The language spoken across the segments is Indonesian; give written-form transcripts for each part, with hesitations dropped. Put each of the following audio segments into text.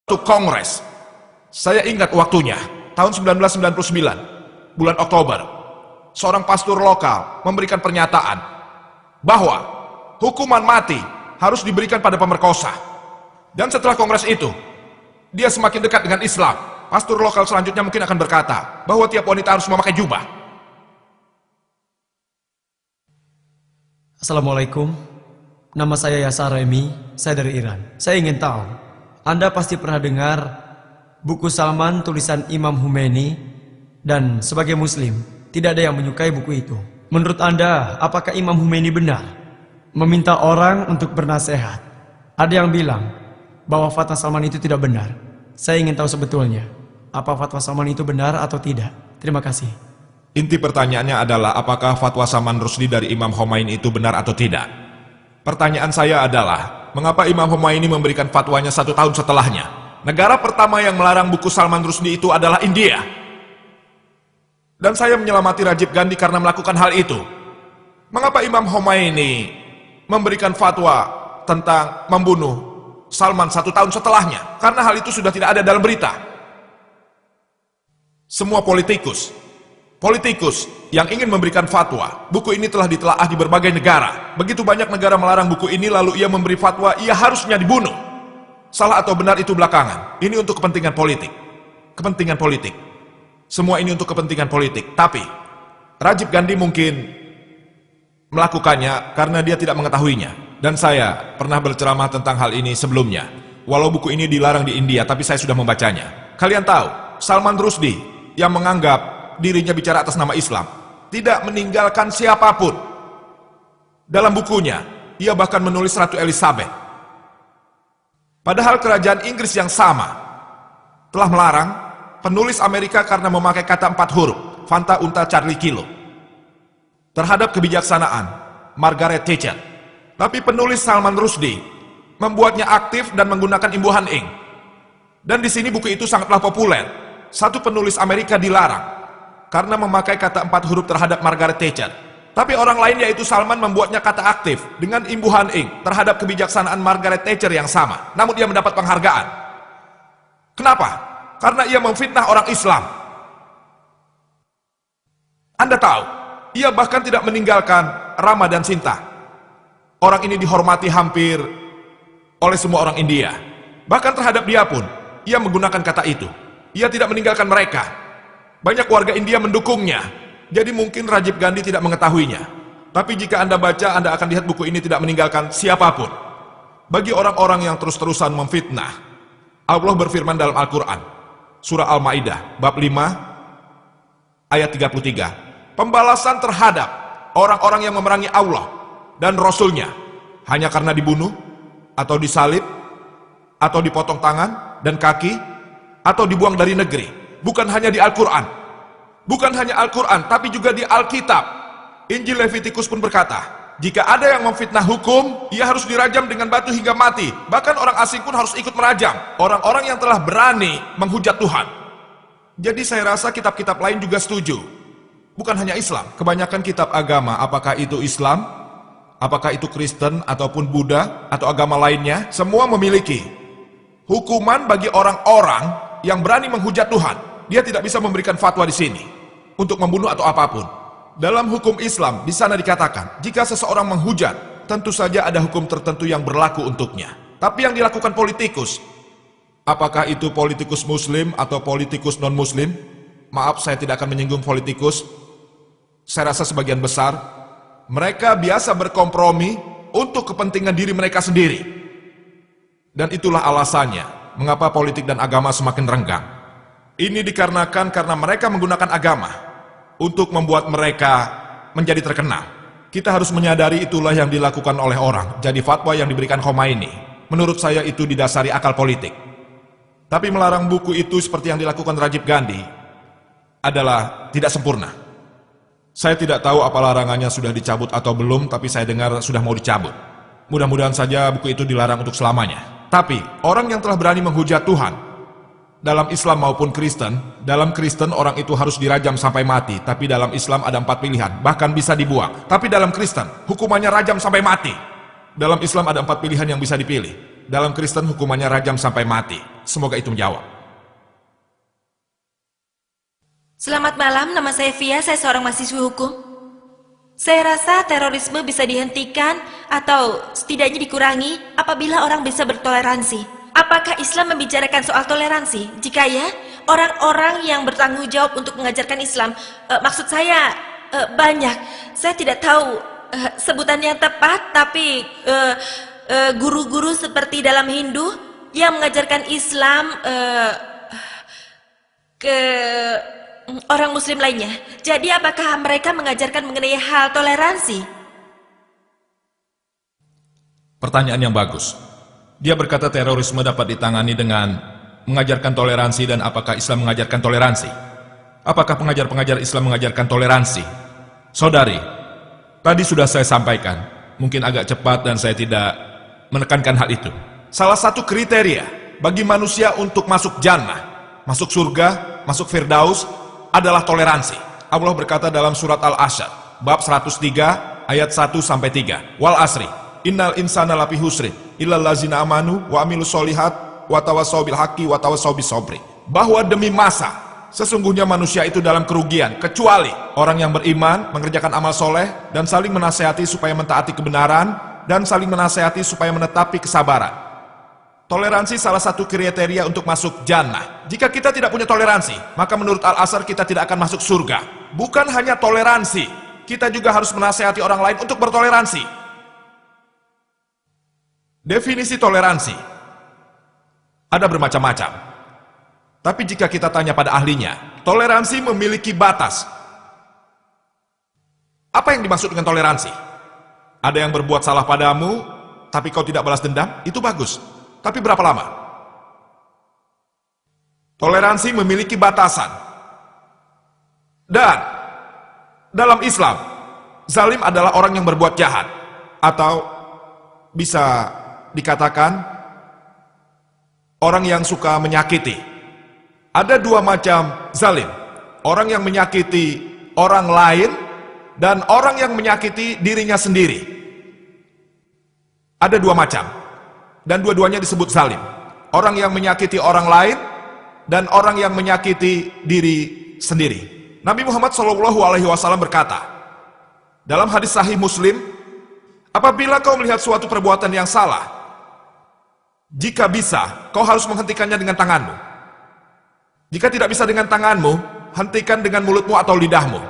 Untuk kongres, saya ingat waktunya, tahun 1999, bulan Oktober, seorang pastor lokal memberikan pernyataan bahwa hukuman mati harus diberikan pada pemerkosa. Dan setelah kongres itu, dia semakin dekat dengan Islam. Pastor lokal selanjutnya mungkin akan berkata bahwa tiap wanita harus memakai jubah. Assalamualaikum, nama saya Yasar Remi, saya dari Iran. Saya ingin tahu, Anda pasti pernah dengar buku Salman tulisan Imam Khomeini, dan sebagai muslim, tidak ada yang menyukai buku itu. Menurut Anda, apakah Imam Khomeini benar meminta orang untuk bernasehat? Ada yang bilang bahwa fatwa Salman itu tidak benar. Saya ingin tahu sebetulnya, apa fatwa Salman itu benar atau tidak? Terima kasih. Inti pertanyaannya adalah apakah fatwa Salman Rushdie dari Imam Khomeini itu benar atau tidak? Pertanyaan saya adalah, mengapa Imam Khomeini memberikan fatwanya 1 tahun setelahnya? Negara pertama yang melarang buku Salman Rushdie itu adalah India. Dan saya menyelamati Rajiv Gandhi karena melakukan hal itu. Mengapa Imam Khomeini memberikan fatwa tentang membunuh Salman 1 tahun setelahnya? Karena hal itu sudah tidak ada dalam berita. Semua politikus yang ingin memberikan fatwa, buku ini telah ditelaah di berbagai negara. Begitu banyak negara melarang buku ini, lalu ia memberi fatwa, ia harusnya dibunuh. Salah atau benar itu belakangan. Ini untuk kepentingan politik. Kepentingan politik. Semua ini untuk kepentingan politik. Tapi Rajiv Gandhi mungkin melakukannya karena dia tidak mengetahuinya. Dan saya pernah berceramah tentang hal ini sebelumnya. Walau buku ini dilarang di India, tapi saya sudah membacanya. Kalian tahu, Salman Rushdie yang menganggap dirinya bicara atas nama Islam tidak meninggalkan siapapun. Dalam bukunya, ia bahkan menulis Ratu Elizabeth. Padahal kerajaan Inggris yang sama telah melarang penulis Amerika karena memakai kata 4 huruf, Fanta Unta Charlie Kilo, terhadap kebijaksanaan Margaret Thatcher. Tapi penulis Salman Rushdie membuatnya aktif dan menggunakan imbuhan ink. Dan di sini buku itu sangatlah populer. Satu penulis Amerika dilarang karena memakai kata 4 huruf terhadap Margaret Thatcher. Tapi orang lain yaitu Salman membuatnya kata aktif dengan imbuhan ink terhadap kebijaksanaan Margaret Thatcher yang sama. Namun dia mendapat penghargaan. Kenapa? Karena ia memfitnah orang Islam. Anda tahu, ia bahkan tidak meninggalkan Rama dan Sinta. Orang ini dihormati hampir oleh semua orang India. Bahkan terhadap dia pun, ia menggunakan kata itu. Ia tidak meninggalkan mereka. Banyak warga India mendukungnya. Jadi mungkin Rajiv Gandhi tidak mengetahuinya. Tapi jika Anda baca, Anda akan lihat buku ini tidak meninggalkan siapapun. Bagi orang-orang yang terus-terusan memfitnah, Allah berfirman dalam Al-Quran, Surah Al-Ma'idah, bab 5, ayat 33. Pembalasan terhadap orang-orang yang memerangi Allah dan Rasulnya hanya karena dibunuh, atau disalib, atau dipotong tangan dan kaki, atau dibuang dari negeri. Bukan hanya di Al-Quran, bukan hanya Al-Quran, tapi juga di Alkitab. Injil Levitikus pun berkata, jika ada yang memfitnah hukum, ia harus dirajam dengan batu hingga mati. Bahkan orang asing pun harus ikut merajam orang-orang yang telah berani menghujat Tuhan. Jadi saya rasa kitab-kitab lain juga setuju. Bukan hanya Islam, kebanyakan kitab agama, apakah itu Islam, apakah itu Kristen, ataupun Buddha, atau agama lainnya, semua memiliki hukuman bagi orang-orang yang berani menghujat Tuhan. Dia tidak bisa memberikan fatwa di sini untuk membunuh atau apapun. Dalam hukum Islam, di sana dikatakan, jika seseorang menghujat, tentu saja ada hukum tertentu yang berlaku untuknya. Tapi yang dilakukan politikus, apakah itu politikus Muslim atau politikus non-Muslim? Maaf, saya tidak akan menyinggung politikus. Saya rasa sebagian besar mereka biasa berkompromi untuk kepentingan diri mereka sendiri. Dan itulah alasannya mengapa politik dan agama semakin renggang. Ini dikarenakan karena mereka menggunakan agama untuk membuat mereka menjadi terkenal. Kita harus menyadari itulah yang dilakukan oleh orang. Jadi fatwa yang diberikan Khomeini, menurut saya itu didasari akal politik. Tapi melarang buku itu seperti yang dilakukan Rajiv Gandhi adalah tidak sempurna. Saya tidak tahu apa larangannya sudah dicabut atau belum, tapi saya dengar sudah mau dicabut. Mudah-mudahan saja buku itu dilarang untuk selamanya. Tapi orang yang telah berani menghujat Tuhan, dalam Islam maupun Kristen, dalam Kristen orang itu harus dirajam sampai mati. Tapi dalam Islam ada 4 pilihan, bahkan bisa dibuang. Tapi dalam Kristen, hukumannya rajam sampai mati. Dalam Islam ada 4 pilihan yang bisa dipilih. Dalam Kristen hukumannya rajam sampai mati. Semoga itu menjawab. Selamat malam, nama saya Via, saya seorang mahasiswi hukum. Saya rasa terorisme bisa dihentikan atau setidaknya dikurangi apabila orang bisa bertoleransi. Apakah Islam membicarakan soal toleransi? Jika ya, orang-orang yang bertanggung jawab untuk mengajarkan Islam, maksud saya banyak. Saya tidak tahu sebutan yang tepat, tapi guru-guru seperti dalam Hindu yang mengajarkan Islam ke orang Muslim lainnya. Jadi apakah mereka mengajarkan mengenai hal toleransi? Pertanyaan yang bagus. Dia berkata terorisme dapat ditangani dengan mengajarkan toleransi, dan apakah Islam mengajarkan toleransi? Apakah pengajar-pengajar Islam mengajarkan toleransi? Saudari, tadi sudah saya sampaikan, mungkin agak cepat dan saya tidak menekankan hal itu. Salah satu kriteria bagi manusia untuk masuk jannah, masuk surga, masuk firdaus adalah toleransi. Allah berkata dalam surat Al-Asr, bab 103 ayat 1-3, wal asri, innal insana lafi husrin, illal lazina amanu wa amilus solihat wa tawasaw bil haqqi wa tawasaw bis sabri. Bahwa demi masa, sesungguhnya manusia itu dalam kerugian, kecuali orang yang beriman, mengerjakan amal soleh, dan saling menasihati supaya mentaati kebenaran, dan saling menasihati supaya menetapi kesabaran. Toleransi salah satu kriteria untuk masuk jannah. Jika kita tidak punya toleransi, maka menurut Al-Asr kita tidak akan masuk surga. Bukan hanya toleransi, kita juga harus menasihati orang lain untuk bertoleransi. Definisi toleransi ada bermacam-macam. Tapi jika kita tanya pada ahlinya, toleransi memiliki batas. Apa yang dimaksud dengan toleransi? Ada yang berbuat salah padamu, tapi kau tidak balas dendam, itu bagus. Tapi berapa lama? Toleransi memiliki batasan. Dan dalam Islam, zalim adalah orang yang berbuat jahat, atau bisa dikatakan orang yang suka menyakiti. Ada dua macam zalim, orang yang menyakiti orang lain dan orang yang menyakiti dirinya sendiri. Ada dua macam, dan dua-duanya disebut zalim. Orang yang menyakiti orang lain dan orang yang menyakiti diri sendiri. Nabi Muhammad SAW berkata dalam hadis sahih Muslim, apabila kau melihat suatu perbuatan yang salah, jika bisa, kau harus menghentikannya dengan tanganmu. Jika tidak bisa dengan tanganmu, hentikan dengan mulutmu atau lidahmu.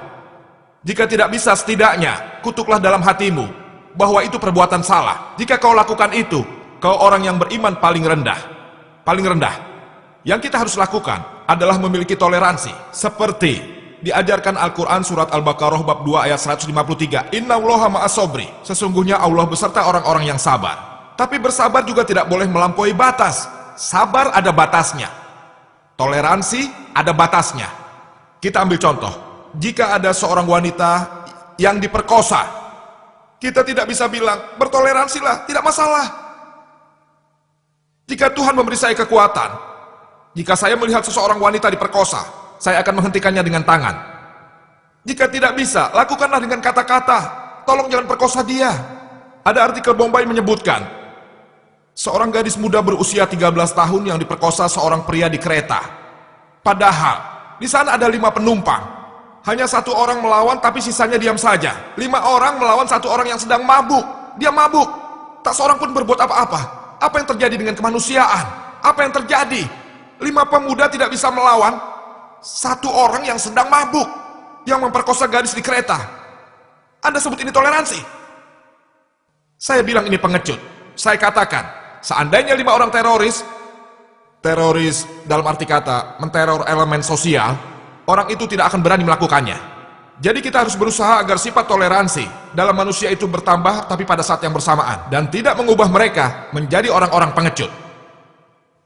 Jika tidak bisa, setidaknya kutuklah dalam hatimu bahwa itu perbuatan salah. Jika kau lakukan itu, kau orang yang beriman paling rendah. Paling rendah. Yang kita harus lakukan adalah memiliki toleransi. Seperti diajarkan Al-Quran surat Al-Baqarah bab 2 ayat 153. Innallaha ma'as sabri. Sesungguhnya Allah beserta orang-orang yang sabar. Tapi bersabar juga tidak boleh melampaui batas. Sabar ada batasnya. Toleransi ada batasnya. Kita ambil contoh. Jika ada seorang wanita yang diperkosa, kita tidak bisa bilang, bertoleransilah, tidak masalah. Jika Tuhan memberi saya kekuatan, jika saya melihat seseorang wanita diperkosa, saya akan menghentikannya dengan tangan. Jika tidak bisa, lakukanlah dengan kata-kata, tolong jangan perkosa dia. Ada artikel Bombay menyebutkan, seorang gadis muda berusia 13 tahun yang diperkosa seorang pria di kereta. Padahal, di sana ada 5 penumpang. Hanya 1 orang melawan, tapi sisanya diam saja. 5 orang melawan 1 orang yang sedang mabuk. Dia mabuk. Tak seorang pun berbuat apa-apa. Apa yang terjadi dengan kemanusiaan? Apa yang terjadi? 5 pemuda tidak bisa melawan 1 orang yang sedang mabuk, yang memperkosa gadis di kereta. Anda sebut ini toleransi? Saya bilang ini pengecut. Saya katakan, seandainya 5 orang teroris dalam arti kata menteror elemen sosial, orang itu tidak akan berani melakukannya. Jadi kita harus berusaha agar sifat toleransi dalam manusia itu bertambah, tapi pada saat yang bersamaan, dan tidak mengubah mereka menjadi orang-orang pengecut.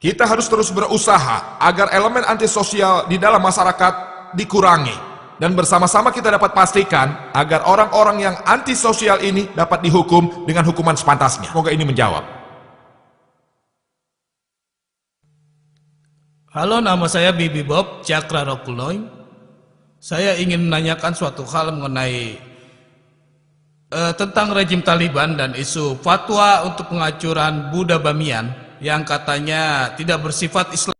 Kita harus terus berusaha agar elemen antisosial di dalam masyarakat dikurangi, dan bersama-sama kita dapat pastikan agar orang-orang yang antisosial ini dapat dihukum dengan hukuman sepantasnya. Semoga ini menjawab. Halo, nama saya Bibi Bob Cakra Rokuloy. Saya ingin menanyakan suatu hal mengenai tentang rejim Taliban dan isu fatwa untuk penghancuran Buddha Bamiyan. yang katanya tidak bersifat Islam.